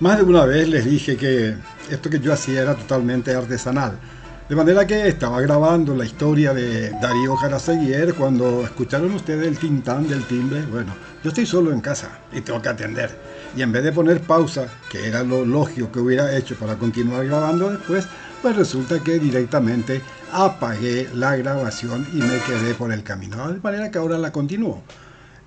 Más de una vez les dije que esto que yo hacía era totalmente artesanal. De manera que estaba grabando la historia de Darío Jaraseguier cuando escucharon ustedes el tintán del timbre. Bueno, yo estoy solo en casa y tengo que atender. Y en vez de poner pausa, que era lo lógico que hubiera hecho para continuar grabando después, pues resulta que directamente apagué la grabación y me quedé por el camino. De manera que ahora la continúo.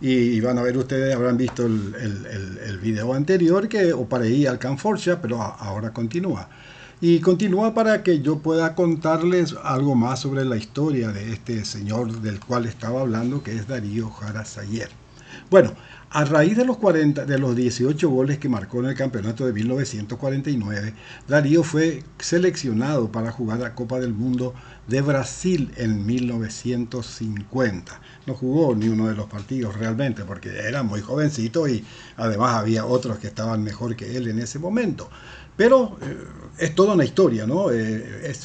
Y van a ver ustedes, habrán visto el video anterior que o para ir al Canforcia, pero ahora continúa. Y continúa para que yo pueda contarles algo más sobre la historia de este señor del cual estaba hablando, que es Darío Jaraseguier. Bueno, a raíz de de los 18 goles que marcó en el campeonato de 1949, Darío fue seleccionado para jugar la Copa del Mundo de Brasil en 1950. No jugó ni uno de los partidos realmente porque era muy jovencito y además había otros que estaban mejor que él en ese momento. Pero es toda una historia, ¿no?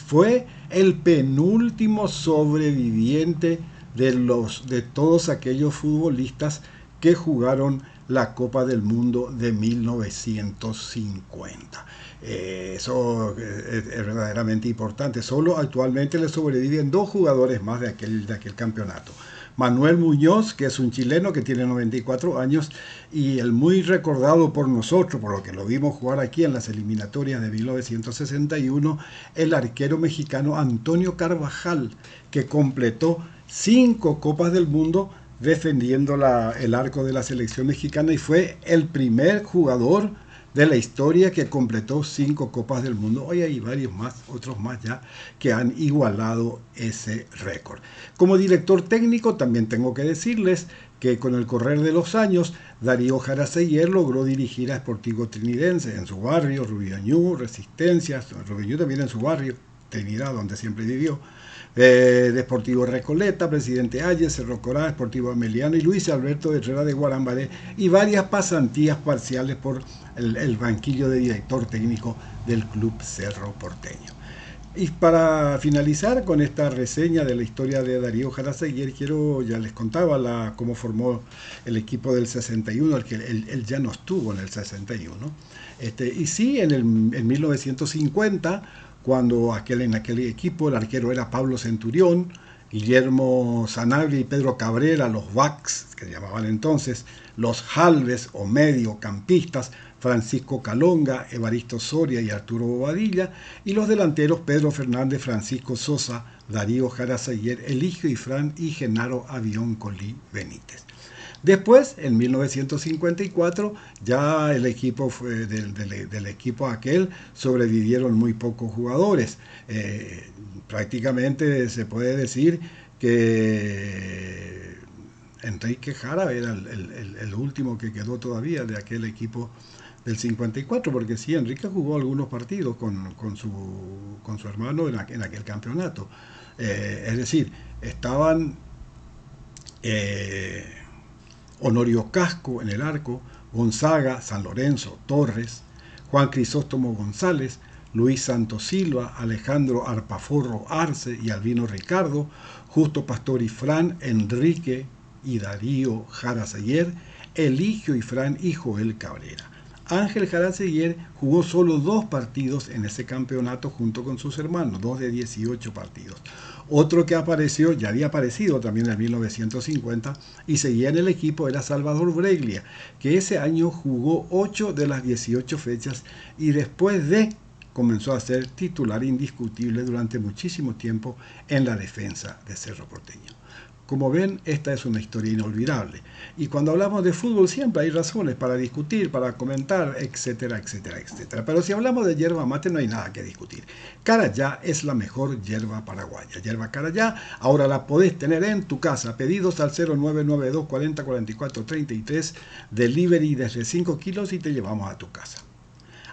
Fue el penúltimo sobreviviente de todos aquellos futbolistas que jugaron la Copa del Mundo de 1950. Eso es verdaderamente importante. Solo actualmente le sobreviven dos jugadores más de aquel campeonato. Manuel Muñoz, que es un chileno que tiene 94 años, y el muy recordado por nosotros, por lo que lo vimos jugar aquí en las eliminatorias de 1961, el arquero mexicano Antonio Carvajal, que completó 5 Copas del Mundo defendiendo el arco de la selección mexicana y fue el primer jugador de la historia que completó 5 Copas del Mundo. Hoy hay varios más, otros más ya, que han igualado ese récord. Como director técnico también tengo que decirles que con el correr de los años, Darío Jaraseguier logró dirigir a Sportivo Trinidense en su barrio, Rubiañú, Resistencia, Rubiañú también en su barrio, Trinidad, donde siempre vivió, Deportivo Recoleta, Presidente Hayes, Cerro Corá, Deportivo Ameliano y Luis Alberto Herrera de Guarambaré, y varias pasantías parciales por el banquillo de director técnico del Club Cerro Porteño. Y para finalizar con esta reseña de la historia de Darío Jaraseguier, ya les contaba cómo formó el equipo del 61, el que él ya no estuvo en el 61. Y sí, en 1950, cuando en aquel equipo el arquero era Pablo Centurión, Guillermo Sanabria y Pedro Cabrera, los backs que llamaban entonces, los halves o mediocampistas, Francisco Calonga, Evaristo Soria y Arturo Bobadilla, y los delanteros Pedro Fernández, Francisco Sosa, Darío Jaraseguier, Eligio Ifrán y Genaro Avión Colí Benítez. Después, en 1954, ya el equipo del equipo aquel sobrevivieron muy pocos jugadores. Prácticamente se puede decir que Enrique Jara era el último que quedó todavía de aquel equipo del 54, porque sí, Enrique jugó algunos partidos con su hermano en aquel campeonato. Es decir, estaban Honorio Casco en el arco, Gonzaga, San Lorenzo, Torres, Juan Crisóstomo González, Luis Santos Silva, Alejandro Arpaforro Arce y Albino Ricardo, Justo Pastor Ifrán, Enrique y Darío Jaraseguier, Eligio Ifrán y Joel Cabrera. Ángel Jaraseguier jugó solo 2 partidos en ese campeonato junto con sus hermanos, 2 de 18 partidos. Otro que apareció, ya había aparecido también en 1950 y seguía en el equipo, era Salvador Breglia, que ese año jugó 8 de las 18 fechas y después comenzó a ser titular indiscutible durante muchísimo tiempo en la defensa de Cerro Porteño. Como ven, esta es una historia inolvidable. Y cuando hablamos de fútbol siempre hay razones para discutir, para comentar, etcétera, etcétera, etcétera. Pero si hablamos de yerba mate no hay nada que discutir. Carayá es la mejor yerba paraguaya. Yerba Carayá, ahora la podés tener en tu casa. Pedidos al 0992 40 44 33, delivery desde 5 kilos y te llevamos a tu casa.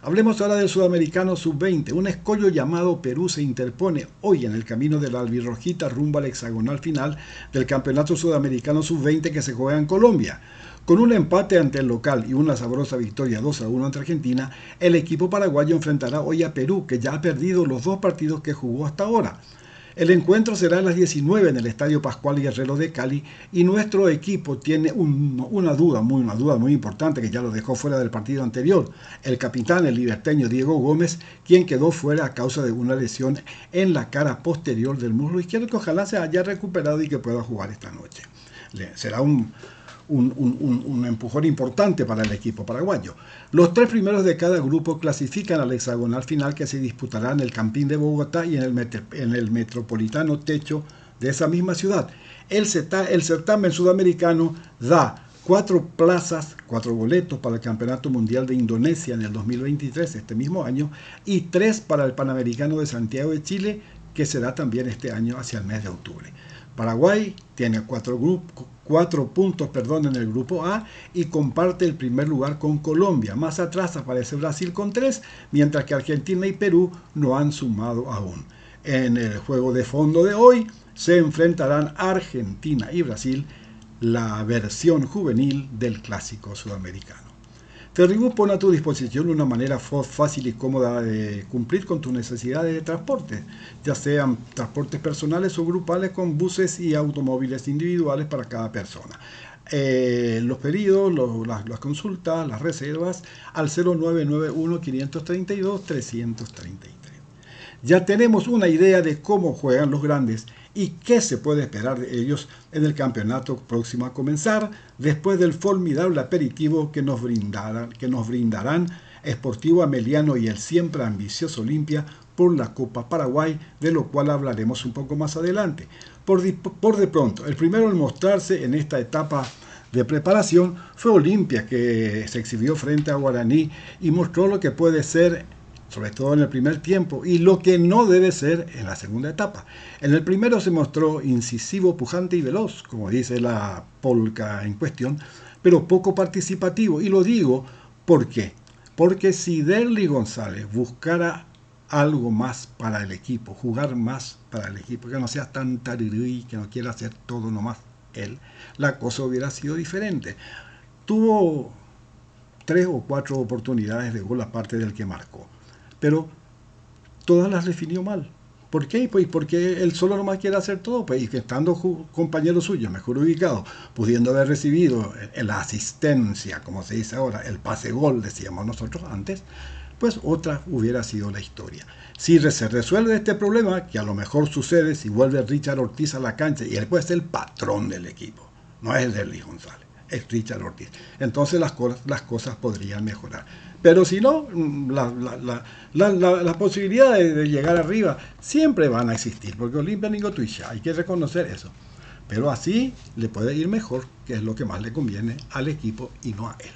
Hablemos ahora del Sudamericano Sub-20. Un escollo llamado Perú se interpone hoy en el camino de la albirrojita rumbo al hexagonal final del Campeonato Sudamericano Sub-20 que se juega en Colombia. Con un empate ante el local y una sabrosa victoria 2-1 ante Argentina, el equipo paraguayo enfrentará hoy a Perú, que ya ha perdido los 2 partidos que jugó hasta ahora. El encuentro será a las 19 en el Estadio Pascual Guerrero de Cali y nuestro equipo tiene una duda muy importante que ya lo dejó fuera del partido anterior. El capitán, el liberteño Diego Gómez, quien quedó fuera a causa de una lesión en la cara posterior del muslo izquierdo que ojalá se haya recuperado y que pueda jugar esta noche. Será un empujón importante para el equipo paraguayo. Los 3 primeros de cada grupo clasifican al hexagonal final que se disputará en el Campín de Bogotá y en el Metropolitano Techo de esa misma ciudad. El certamen sudamericano da 4 plazas, 4 boletos para el Campeonato Mundial de Indonesia en el 2023, este mismo año, y 3 para el Panamericano de Santiago de Chile, que será también este año hacia el mes de octubre. Paraguay tiene 4 puntos en el grupo A y comparte el primer lugar con Colombia. Más atrás aparece Brasil con 3, mientras que Argentina y Perú no han sumado aún. En el juego de fondo de hoy se enfrentarán Argentina y Brasil, la versión juvenil del clásico sudamericano. Terribus pone a tu disposición una manera fácil y cómoda de cumplir con tus necesidades de transporte, ya sean transportes personales o grupales con buses y automóviles individuales para cada persona. Los pedidos, las consultas, las reservas al 0991-532-333. Ya tenemos una idea de cómo juegan los grandes y qué se puede esperar de ellos en el campeonato próximo a comenzar, después del formidable aperitivo que nos brindarán Sportivo Ameliano y el siempre ambicioso Olimpia por la Copa Paraguay, de lo cual hablaremos un poco más adelante. Por de pronto, el primero en mostrarse en esta etapa de preparación fue Olimpia, que se exhibió frente a Guaraní y mostró lo que puede ser, sobre todo en el primer tiempo, y lo que no debe ser en la segunda etapa. En el primero se mostró incisivo, pujante y veloz, como dice la polca en cuestión, pero poco participativo. Y lo digo ¿por qué? Porque si Derly González buscara algo más para el equipo, jugar más para el equipo, que no sea tan tarirí, que no quiera hacer todo nomás él, la cosa hubiera sido diferente. Tuvo 3 o 4 oportunidades de gol aparte del que marcó, pero todas las definió mal. ¿Por qué? Pues porque él solo nomás quiere hacer todo, pues, y que estando compañeros suyos mejor ubicados, pudiendo haber recibido la asistencia, como se dice ahora, el pase gol, decíamos nosotros antes, pues otra hubiera sido la historia. Si se resuelve este problema, que a lo mejor sucede si vuelve Richard Ortiz a la cancha, y él puede ser el patrón del equipo, no es el de Derly González, es Richard Ortiz, entonces las cosas podrían mejorar. Pero si no, las posibilidades de llegar arriba siempre van a existir, porque Olimpia ni Gotuisha, hay que reconocer eso. Pero así le puede ir mejor, que es lo que más le conviene al equipo y no a él.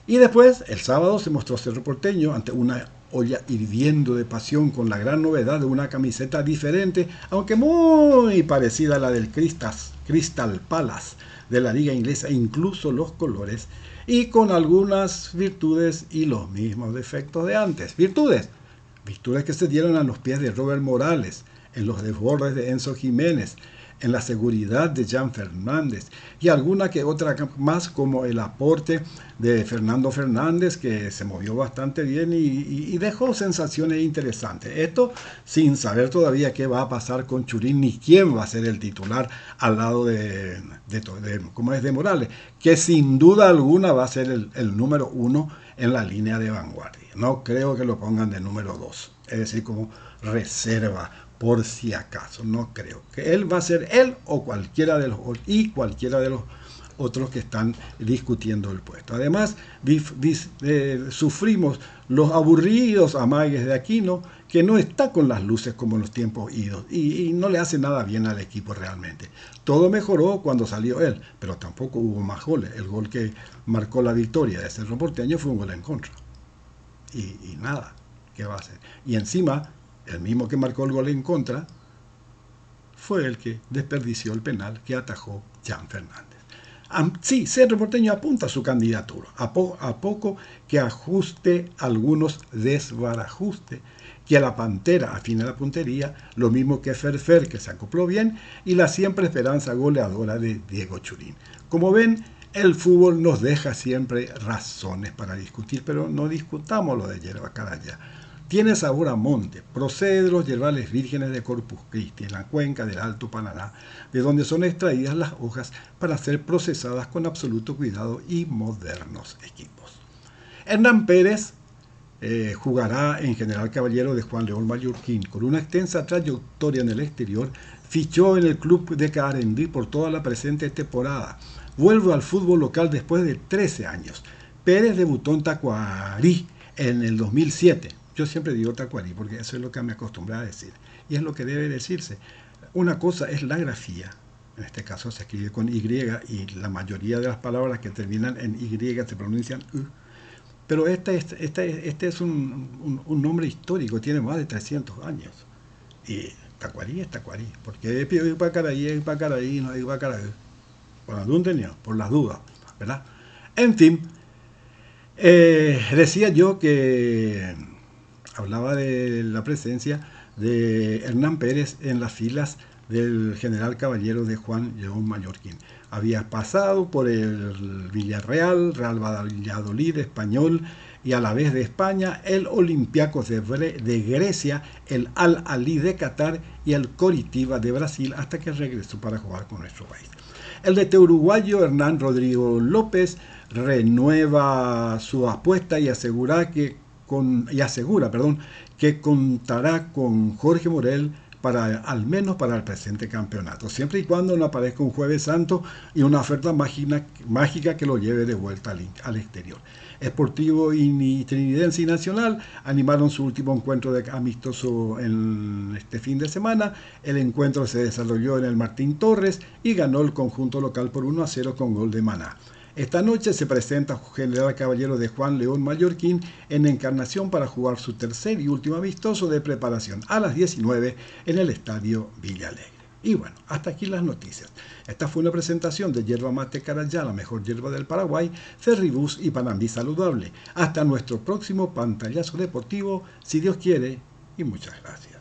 Y después, el sábado, se mostró Cerro Porteño ante una olla hirviendo de pasión, con la gran novedad de una camiseta diferente, aunque muy parecida a la del Crystal Palace de la liga inglesa, incluso los colores, y con algunas virtudes y los mismos defectos de antes. Virtudes que se dieron a los pies de Robert Morales, en los desbordes de Enzo Jiménez, en la seguridad de Jan Fernández y alguna que otra más, como el aporte de Fernando Fernández, que se movió bastante bien y dejó sensaciones interesantes. Esto sin saber todavía qué va a pasar con Churín ni quién va a ser el titular al lado de Morales, que sin duda alguna va a ser el número 1 en la línea de vanguardia. No creo que lo pongan de número 2, es decir, como reserva, por si acaso. No creo que él va a ser él o cualquiera de los otros que están discutiendo el puesto. Además, sufrimos los aburridos amagues de Aquino, que no está con las luces como en los tiempos idos y no le hace nada bien al equipo realmente. Todo mejoró cuando salió él, pero tampoco hubo más goles. El gol que marcó la victoria de Cerro Porteño fue un gol en contra. Y nada, ¿qué va a hacer? Y encima, el mismo que marcó el gol en contra fue el que desperdició el penal que atajó Jan Fernández. Sí, Cerro Porteño apunta a su candidatura, a poco que ajuste algunos desbarajuste, que a la Pantera afine la puntería, lo mismo que Ferfer, que se acopló bien, y la siempre esperanza goleadora de Diego Churín. Como ven, el fútbol nos deja siempre razones para discutir, pero no discutamos lo de Yerba Caraya. Tiene sabor a monte, procede de los yerbales vírgenes de Corpus Christi, en la cuenca del Alto Paraná, de donde son extraídas las hojas para ser procesadas con absoluto cuidado y modernos equipos. Hernán Pérez jugará en General Caballero de Juan León Mallorquín. Con una extensa trayectoria en el exterior, fichó en el club de Carendí por toda la presente temporada. Vuelve al fútbol local después de 13 años. Pérez debutó en Tacuarí en el 2007. Yo siempre digo Tacuarí porque eso es lo que me acostumbré a decir. Y es lo que debe decirse. Una cosa es la grafía. En este caso se escribe con Y y la mayoría de las palabras que terminan en Y se pronuncian U. Pero este es un nombre histórico, tiene más de 300 años. Y Tacuarí es Tacuarí. Porque es Pacaraí, no es Pacaraí. Por las dudas, ¿verdad? En fin, decía yo que hablaba de la presencia de Hernán Pérez en las filas del General Caballero de Juan León Mallorquín. Había pasado por el Villarreal, Real Valladolid, Español y a la vez de España, el Olympiacos de Grecia, el Al-Ahly de Qatar y el Coritiba de Brasil, hasta que regresó para jugar con nuestro país. El DT uruguayo Hernán Rodrigo López renueva su apuesta y asegura que contará con Jorge Morel al menos para el presente campeonato, siempre y cuando no aparezca un Jueves Santo y una oferta mágica que lo lleve de vuelta al exterior. Sportivo y Trinidense y Nacional animaron su último encuentro amistoso en este fin de semana. El encuentro se desarrolló en el Martín Torres y ganó el conjunto local por 1-0 con gol de Maná. Esta noche se presenta General Caballero de Juan León Mallorquín en Encarnación para jugar su tercer y último amistoso de preparación a las 19 en el Estadio Villa Alegre. Y bueno, hasta aquí las noticias. Esta fue una presentación de Yerba Mate Carayá, la mejor hierba del Paraguay, Ferribus y Panambí Saludable. Hasta nuestro próximo pantallazo deportivo, si Dios quiere, y muchas gracias.